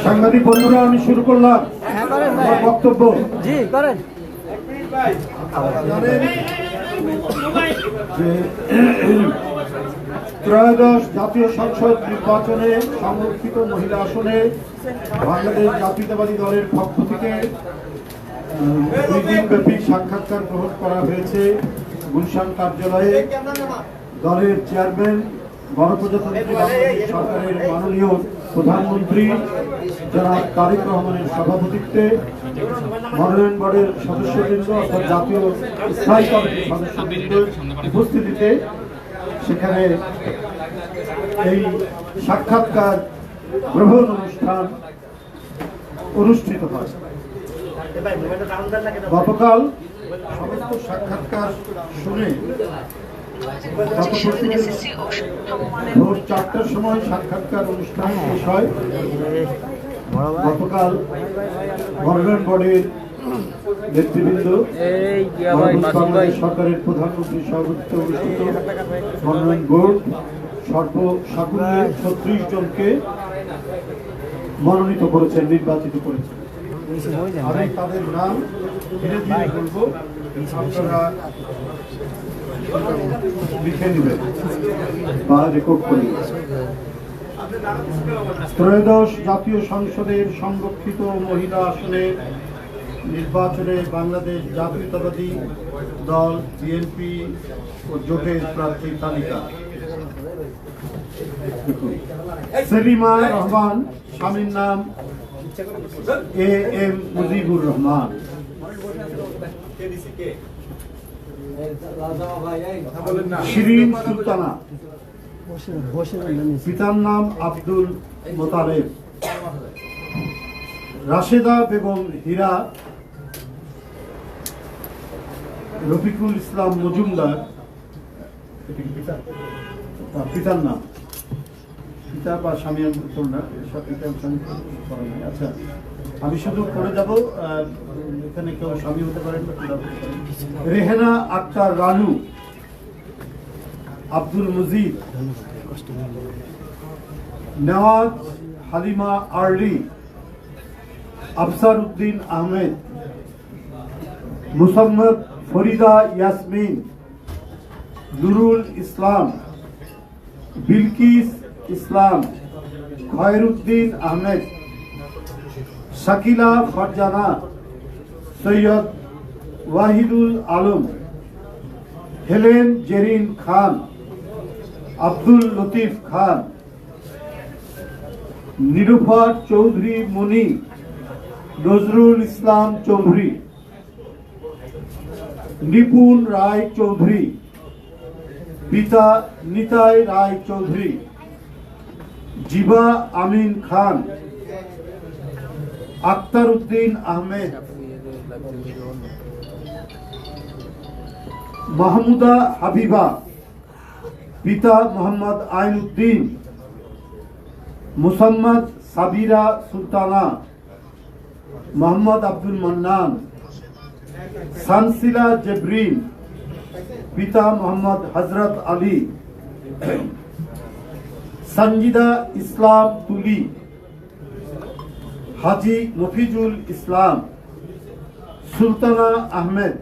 সাংবাদিক বন্ধুরা, আমি শুরু করলাম আমার বক্তব্য। জি করেন। জানেন যে ত্রয়োদশ জাতীয় সংসদ নির্বাচনে সংরক্ষিত মহিলা আসনে বাংলাদেশ জাতীয়তাবাদী দলের পক্ষ থেকে 2 দিনব্যাপী সাক্ষাৎকার গ্রহণ করা হয়েছে গুলশান কার্যালয়ে। দলের চেয়ারম্যান, গণপ্রজাতন্ত্রী বাংলাদেশ সরকারের মাননীয় প্রধানমন্ত্রী জনাব তারেক রহমানের সভাপতিত্বে, মনোনয়ন বোর্ডের সদস্যবৃন্দ অর্থাৎ জাতীয় স্থায়ী কমিটির সদস্যবৃন্দের উপস্থিতিতে সেখানে এই সাক্ষাৎকার গ্রহণ অনুষ্ঠান অনুষ্ঠিত হয়। গতকাল সমস্ত সাক্ষাৎকার শুনে ভোর 4টার সময় সাক্ষাৎকার অনুষ্ঠান শেষ হয়। গতকাল মনোনয়ন বোর্ডের নেতৃবৃন্দ, বাংলাদেশ সরকারের প্রধানমন্ত্রী সভাপতিত্বে অনুষ্ঠিত মনোনয়ন বোর্ড সর্বসাকুল্যে 36 জনকে মনোনীত করেছেন, নির্বাচিত করেছেন। আমি তাদের নাম ধীরে ধীরে বলবো, আপনারা লিখে নেবেন বা রেকর্ড করে নেবেন। ত্রয়োদশ জাতীয় সংসদের সংরক্ষিত মহিলা আসনে নির্বাচনে বাংলাদেশ জাতীয়তাবাদী দল বিএনপি ও জোটের প্রার্থী তালিকা: সেলিমা রহমান, স্বামীর নাম AM মুজিবুর রহমান। শিরিন সুলতানা, পিতার নাম আব্দুল মোতালেব। রাশেদা বেগম হীরা, রফিকুল ইসলাম মজুমদার, পিতার নাম, পিতা বা স্বামী না, আচ্ছা আমি শুধু করে যাব, এখানে কেউ স্বামী হতে পারেন। রেহেনা আক্তার রানু, আব্দুল মজিদ, নেওয়াজ হালিমা আরলি, আফসার উদ্দিন আহমেদ, মুসাম্মদ ফরিদা ইয়াসমিন, নুরুল ইসলাম, বিলকিস ইসলাম, খয়রুদ্দিন আহমেদ, শাকিলা ফারজানা, সৈয়দ ওয়াহিদুল আলম, হেলেন জেরিন খান, আব্দুল লতিফ খান, নিরুফার চৌধুরী মনি, নজরুল ইসলাম চৌধুরী, নিপুণ রায় চৌধুরী, পিতা নিতাই রায় চৌধুরী, জিবা আমিন খান, আক্তার উদ্দিন আহমেদ, মাহমুদা হাবিবা, পিতা মোহাম্মদ আইন উদ্দিন, মুসাম্মদ সাবিরা সুলতানা, মোহাম্মদ আব্দুল মান্নান, সানসিলা জেবরিন, পিতা মোহাম্মদ হজরত আলী, সঞ্জিদা ইসলাম তুলি, হাজি মফিজুল ইসলাম, সুলতানা আহমেদ,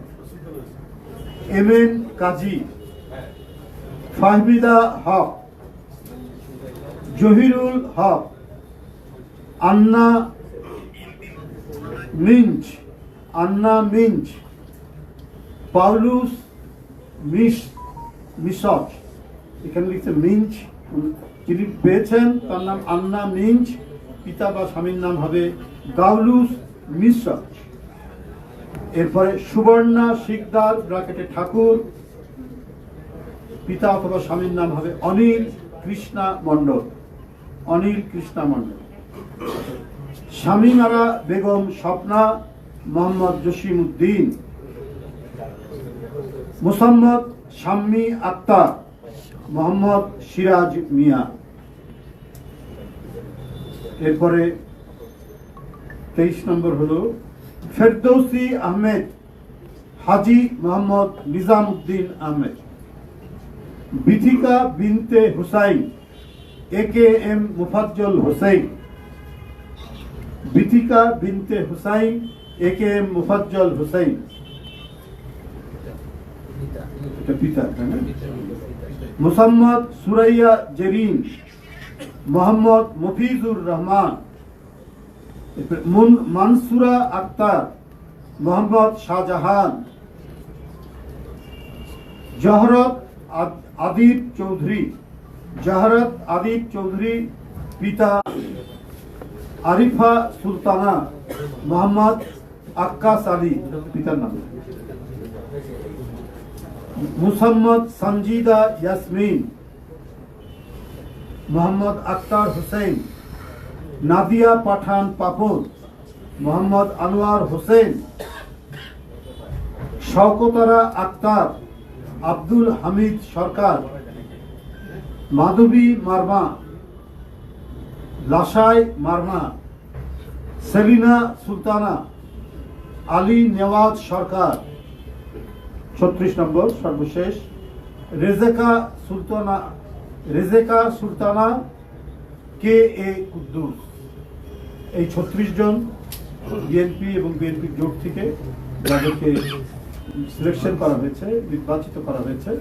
এমএন কাজী, ফাহমিদা হক, জহিরুল হক, আন্না মিঞ্চ, পাউলুস মিশক, এখানে লিখছে মিঞ্চ, যিনি পেয়েছেন তার নাম আন্না মিঞ্চ, পিতা বা স্বামীর নাম হবে গাউলুস মিশক। এরপরে সুবর্ণা শিকদার ব্র্যাকেটে ঠাকুর, পিতা অথবা স্বামীর নাম হবে অনিল কৃষ্ণা মণ্ডল। শামীমারা বেগম স্বপ্না, মোহাম্মদ জসিম উদ্দিন, মোসাম্মদ শাম্মী আক্তার, মোহাম্মদ সিরাজ মিয়া। এরপরে 23 নম্বর হলো ফেরদৌসি আহমেদ, হাজি মোহাম্মদ নিজাম উদ্দিন আহমেদ, বিথিকা বিনতে হুসাইন, AKM মুফাজ্জল হোসেন, বিথিকা বিনতে হুসাইন এ কে এম মুফাজ্জল হুসাইন, এটা পিতা, তাই না? মুসাম্মদ সুরাইয়া জেরিন, মোহাম্মদ মফিজুর রহমান, মানসুরা আক্তার, মোহাম্মদ শাহজাহান, জহরত আদিব চৌধুরী, জহরত আদিব চৌধুরী পিতা আরিফা সুলতানা, মোহাম্মদ আক্কাস আলী পিতার নাম, মুসাম্মদ সঞ্জিদা ইয়াসমিন, মোহাম্মদ আক্তার হোসেন, নাদিয়া পাঠান পাপন, মোহাম্মদ আনোয়ার হোসেন, শওকতারা আক্তার, আব্দুল হামিদ সরকার, মাধবী মারমা, লাসাই মারমা, সেলিনা সুলতানা, আলী নেওয়াজ সরকার। 36 নম্বর সর্বশেষ রেজেকা সুলতানা কে এ কুদ্দুস। এই 36 জন বিএনপি এবং বিএনপির জোট থেকে যাদেরকে সিলেকশন করা হয়েছে, নির্বাচিত করা হয়েছে,